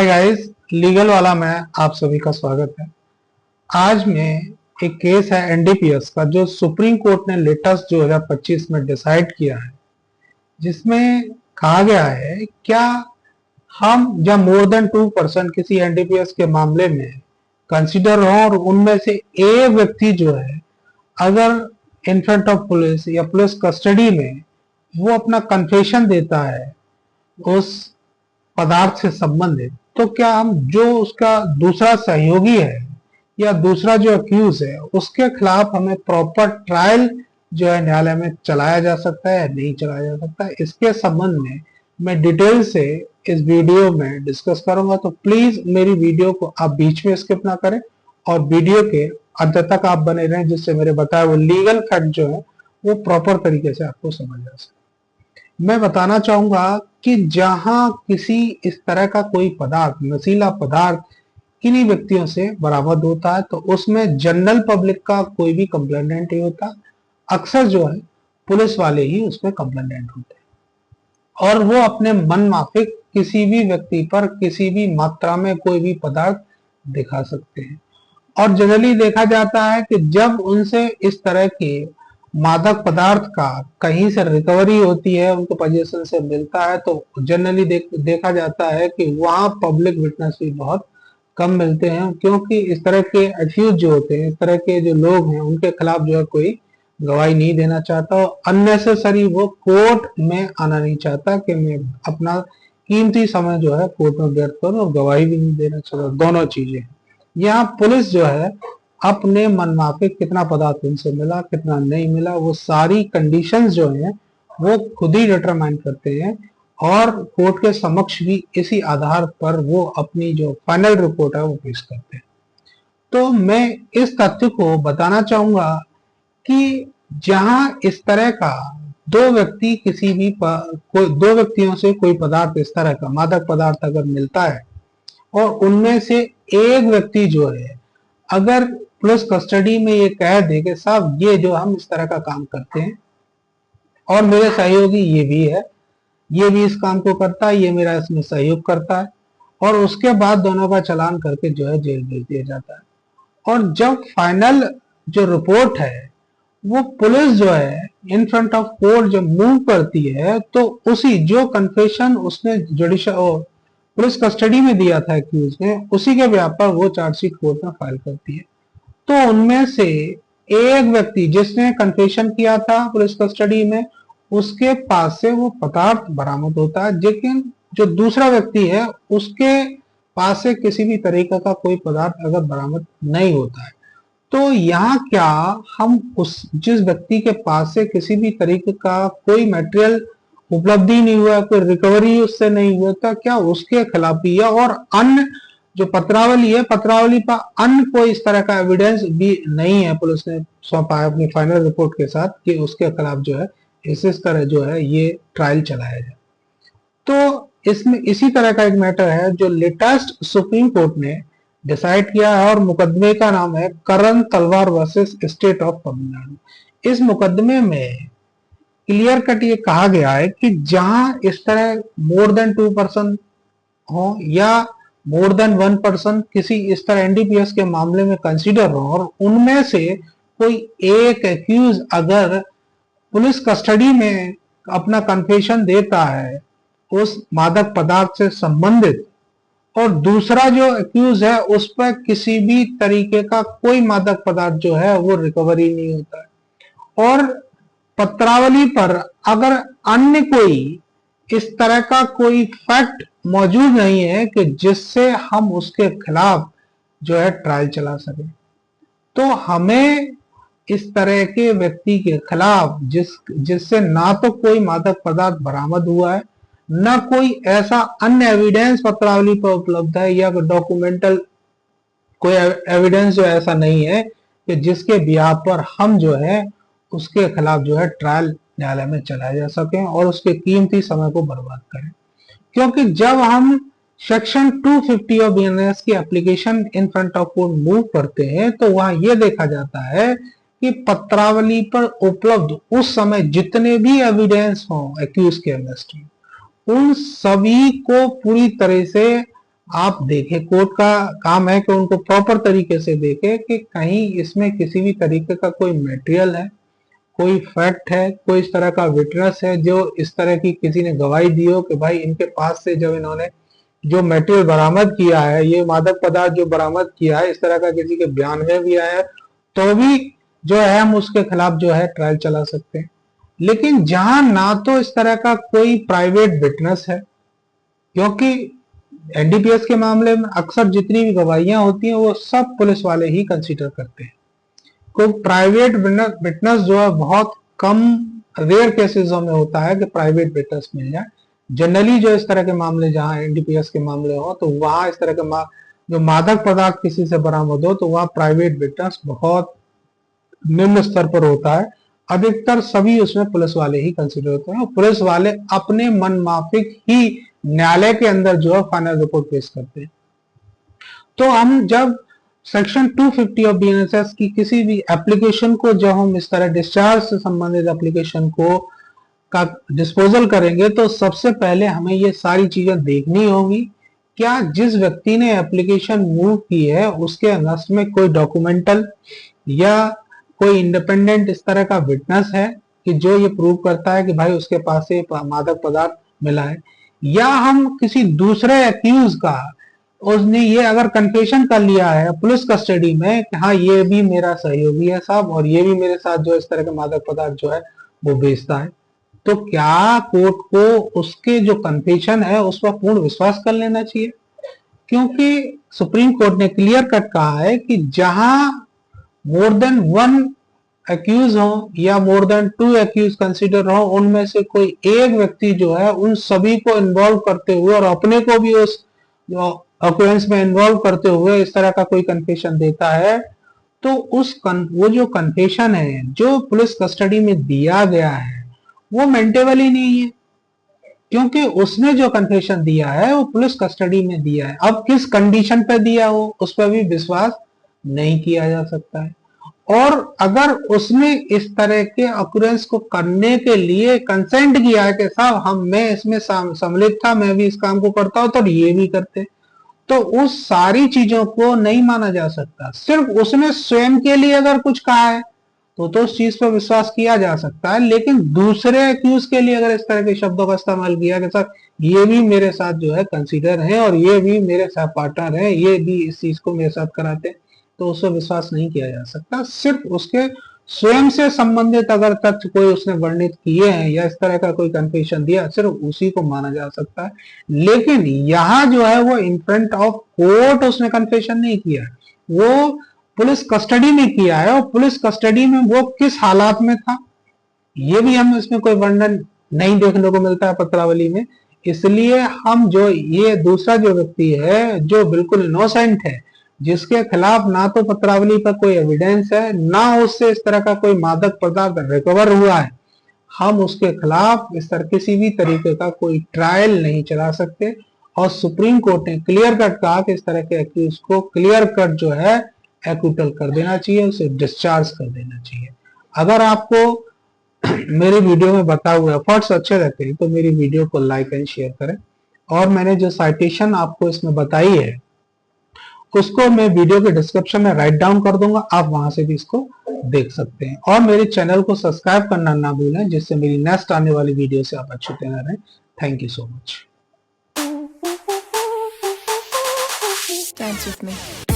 Hi guys, legal वाला में आप सभी का स्वागत है। आज मैं एक केस है एनडीपीएस का जो सुप्रीम कोर्ट ने लेटेस्ट 2025 में डिसाइड किया है, जिसमें कहा गया है क्या हम जब मोर देन 2% किसी एनडीपीएस के मामले में कंसीडर हो और उनमें से एक व्यक्ति जो है अगर इन फ्रंट ऑफ पुलिस या पुलिस कस्टडी में वो अपना कन्फेशन देता है उस पदार्थ से संबंधित, तो क्या हम जो उसका दूसरा सहयोगी है या दूसरा जो अक्यूज है उसके खिलाफ हमें प्रॉपर ट्रायल जो है न्यायालय में चलाया जा सकता है या नहीं चलाया जा सकता है, इसके संबंध में मैं डिटेल से इस वीडियो में डिस्कस करूंगा। तो प्लीज मेरी वीडियो को आप बीच में स्किप ना करें और वीडियो के अंत तक आप बने रहें, जिससे मेरे बताए वो लीगल फैक्ट जो है वो प्रॉपर तरीके से आपको समझ आ सके। मैं बताना चाहूंगा कि जहां किसी इस तरह का कोई पदार्थ, नशीला पदार्थ किन्हीं व्यक्तियों से बरामद होता है तो उसमें जनरल पब्लिक का कोई भी कंप्लेनेंट नहीं होता। अक्सर जो है पुलिस वाले ही उसमें कंप्लेनेंट होते हैं और वो अपने मन माफिक किसी भी व्यक्ति पर किसी भी मात्रा में कोई भी पदार्थ दिखा सकते हैं। और जनरली देखा जाता है कि जब उनसे इस तरह के मादक पदार्थ का कहीं से रिकवरी होती है, उनको पोजीशन से मिलता है, तो जनरली देखा जाता है कि वहां पब्लिक विटनेस भी बहुत कम मिलते हैं, क्योंकि इस तरह के एक्यूज जो होते हैं, इस तरह के जो लोग हैं, उनके खिलाफ जो है कोई गवाही नहीं देना चाहता और अननेसेसरी वो कोर्ट में आना नहीं चाहता कि मैं अपना कीमती समय जो है कोर्ट में व्यर्थ करूं और गवाही भी नहीं देना चाहता। दोनों चीजें यहाँ पुलिस जो है अपने मनमाफिक कितना पदार्थ उनसे मिला कितना नहीं मिला वो सारी कंडीशंस जो हैं वो खुद ही डिटरमाइन करते हैं और कोर्ट के समक्ष भी इसी आधार पर वो अपनी जो फाइनल रिपोर्ट है वो पेश करते हैं। तो मैं इस तथ्य को बताना चाहूंगा कि जहां इस तरह का दो व्यक्ति किसी भी कोई दो व्यक्तियों से कोई पदार्थ इस तरह का मादक पदार्थ अगर मिलता है और उनमें से एक व्यक्ति जो है अगर पुलिस कस्टडी में ये कह दे कि साहब ये जो हम इस तरह का काम करते हैं और मेरे सहयोगी ये भी है, ये भी इस काम को करता है, ये मेरा इसमें सहयोग करता है, और उसके बाद दोनों का चालान करके जो है जेल भेज दिया जाता है। और जब फाइनल जो रिपोर्ट है वो पुलिस जो है इन फ्रंट ऑफ कोर्ट जब मूव करती है तो उसी जो कन्फेशन उसने जुडिशियल पुलिस कस्टडी में दिया था एक्यूज ने, उसी के ब्याह पर वो चार्जशीट कोर्ट में फाइल करती है। तो उनमें से एक व्यक्ति जिसने कन्फेशन किया था पुलिस कस्टडी में, उसके पास से वो पदार्थ बरामद होता है, लेकिन जो दूसरा व्यक्ति है उसके पास से किसी भी तरीके का कोई पदार्थ अगर बरामद नहीं होता है, तो यहाँ क्या हम उस जिस व्यक्ति के पास से किसी भी तरीके का कोई मटेरियल उपलब्धि नहीं हुआ, कोई रिकवरी उससे नहीं हुआ, तो क्या उसके खिलाफ भी है और अन्य जो पत्रावली है, पत्रावली पर अन्य कोई इस तरह का एविडेंस भी नहीं है, पुलिस ने सौंपा है अपनी फाइनल रिपोर्ट के साथ कि उसके खिलाफ जो है इस तरह जो है ये ट्रायल चलाया जाए। तो इसमें इसी तरह का एक मैटर है जो लेटेस्ट सुप्रीम कोर्ट ने डिसाइड किया है और मुकदमे का नाम है करण तलवार वर्सेस स्टेट ऑफ तमिलनाडु। इस मुकदमे में क्लियर कट ये कहा गया है कि जहां इस तरह मोर देन 2% हो या मोर देन 1% किसी इस तरह एनडीपीएस के मामले में कंसीडर हो और उनमें से कोई एक एक्यूज अगर पुलिस कस्टडी में अपना कन्फेशन देता है उस मादक पदार्थ से संबंधित और दूसरा जो एक्यूज है उस पर किसी भी तरीके का कोई मादक पदार्थ जो है वो रिकवरी नहीं होता है और पत्रावली पर अगर अन्य कोई इस तरह का कोई फैक्ट मौजूद नहीं है कि जिससे हम उसके खिलाफ जो है ट्रायल चला सके, तो हमें इस तरह के व्यक्ति के खिलाफ जिससे ना तो कोई मादक पदार्थ बरामद हुआ है, न कोई ऐसा अन्य एविडेंस पत्रावली पर उपलब्ध है या डॉक्यूमेंटल कोई एविडेंस जो ऐसा नहीं है कि जिसके बिहाफ पर हम जो है उसके खिलाफ जो है ट्रायल न्यायालय में चलाया जा सके और उसके कीमती समय को बर्बाद करें। क्योंकि जब हम सेक्शन 250 ऑफ बीएनएस की application in front of court move करते हैं तो वहां यह देखा जाता है कि पत्रावली पर उपलब्ध उस समय जितने भी एविडेंस हो एक्यूज के अगेंस्ट, उन सभी को पूरी तरह से आप देखे, कोर्ट का काम है कि उनको प्रॉपर तरीके से देखे कि कहीं इसमें किसी भी तरीके का कोई मटेरियल है, कोई फैक्ट है, कोई इस तरह का विटनेस है जो इस तरह की किसी ने गवाही दी हो कि भाई इनके पास से जब इन्होंने जो मटेरियल बरामद किया है, ये मादक पदार्थ जो बरामद किया है, इस तरह का किसी के बयान में भी आया है, तो भी जो है हम उसके खिलाफ जो है ट्रायल चला सकते हैं। लेकिन जहां ना तो इस तरह का कोई प्राइवेट विटनेस है, क्योंकि एनडीपीएस के मामले में अक्सर जितनी भी गवाहियां होती हैं वो सब पुलिस वाले ही कंसीडर करते हैं। कोई प्राइवेट विटनेस जो है बहुत कम, रेयर केसेस में होता है कि प्राइवेट विटनेस मिल जाए। जनरली जो इस तरह के मामले, जहां एनडीपीएस के मामले हो, तो वहां इस तरह के जो मादक पदार्थ किसी से बरामद हो, तो वहां प्राइवेट विटनेस बहुत निम्न स्तर पर होता है। अधिकतर सभी उसमें पुलिस वाले ही कंसिडर होते हैं और पुलिस वाले अपने मन माफिक ही न्यायालय के अंदर जो है फाइनल रिपोर्ट पेश करते हैं। तो हम जब सेक्शन 250 ऑफ बीएनएसएस की किसी भी एप्लीकेशन को, जब हम इस तरह डिस्चार्ज से संबंधित एप्लीकेशन को का डिस्पोजल करेंगे, तो सबसे पहले हमें ये सारी चीजें देखनी होगी। क्या जिस व्यक्ति ने एप्लीकेशन मूव की है उसके अगेंस्ट में कोई डॉक्यूमेंटल या कोई इंडिपेंडेंट इस तरह का विटनेस है कि जो ये प्रूव करता है कि भाई उसके पास से मादक पदार्थ मिला है, या हम किसी दूसरे एक्यूज का, उसने ये अगर कन्फेशन कर लिया है पुलिस कस्टडी में कि हाँ ये भी मेरा सहयोगी है साहब और ये भी मेरे साथ जो इस तरह के मादक पदार्थ जो है वो बेचता है, तो क्या कोर्ट को उसके जो कन्फेशन है उस पर पूर्ण विश्वास कर लेना चाहिए? क्योंकि सुप्रीम कोर्ट ने क्लियर कट कहा है कि जहां मोर देन वन एक्यूज हो या more than two accused consider हो, उनमें से कोई एक व्यक्ति जो है उन सभी को इन्वॉल्व करते हुए और अपने को भी उस ऑकरेंस में इन्वॉल्व करते हुए इस तरह का कोई कन्फेशन देता है, तो वो जो कन्फेशन है जो पुलिस कस्टडी में दिया गया है वो मेंटेबल ही नहीं है, क्योंकि उसने जो कन्फेशन दिया है वो पुलिस कस्टडी में दिया है। अब किस कंडीशन पे दिया हो उस पर भी विश्वास नहीं किया जा सकता है। और अगर उसने इस तरह के ऑकरेंस को करने के लिए कंसेंट किया है कि साहब मैं इसमें सम्मिलित था, मैं भी इस काम को करता हूं, तो ये भी करते, तो उस सारी चीजों को नहीं माना जा सकता। सिर्फ उसने स्वयं के लिए अगर कुछ कहा है तो उस चीज पर विश्वास किया जा सकता है, लेकिन दूसरे एक्यूज के लिए अगर इस तरह के शब्दों का इस्तेमाल किया कि सर ये भी मेरे साथ जो है कंसीडर है और ये भी मेरे साथ पार्टनर है, ये भी इस चीज को मेरे साथ कराते हैं, तो उस पर विश्वास नहीं किया जा सकता। सिर्फ उसके स्वयं से संबंधित अगर तथ्य कोई उसने वर्णित किए हैं या इस तरह का कोई कन्फेशन दिया, सिर्फ उसी को माना जा सकता है। लेकिन यहाँ जो है वो इन फ्रंट ऑफ कोर्ट उसने कन्फेशन नहीं किया, वो पुलिस कस्टडी में किया है, और पुलिस कस्टडी में वो किस हालात में था ये भी हम इसमें कोई वर्णन नहीं देखने को मिलता है पत्रावली में। इसलिए हम जो ये दूसरा जो व्यक्ति है जो बिल्कुल इनोसेंट है, जिसके खिलाफ ना तो पत्रावली पर कोई एविडेंस है, ना उससे इस तरह का कोई मादक पदार्थ रिकवर हुआ है, हम उसके खिलाफ इस तरह किसी भी तरीके का कोई ट्रायल नहीं चला सकते। और सुप्रीम कोर्ट ने क्लियर कट कहा कि इस तरह के एक्यूज को क्लियर कट जो है एक्विटल कर देना चाहिए, उसे डिस्चार्ज कर देना चाहिए। अगर आपको मेरे वीडियो में बताए हुए एफर्ट्स अच्छे लगते हैं तो मेरी वीडियो को लाइक एंड शेयर करें, और मैंने जो साइटेशन आपको इसमें बताई है उसको मैं वीडियो के डिस्क्रिप्शन में राइट डाउन कर दूंगा, आप वहां से भी इसको देख सकते हैं। और मेरे चैनल को सब्सक्राइब करना ना भूलें, जिससे मेरी नेक्स्ट आने वाली वीडियो से आप अछूते न रहें। Thank you so much. Dance with me.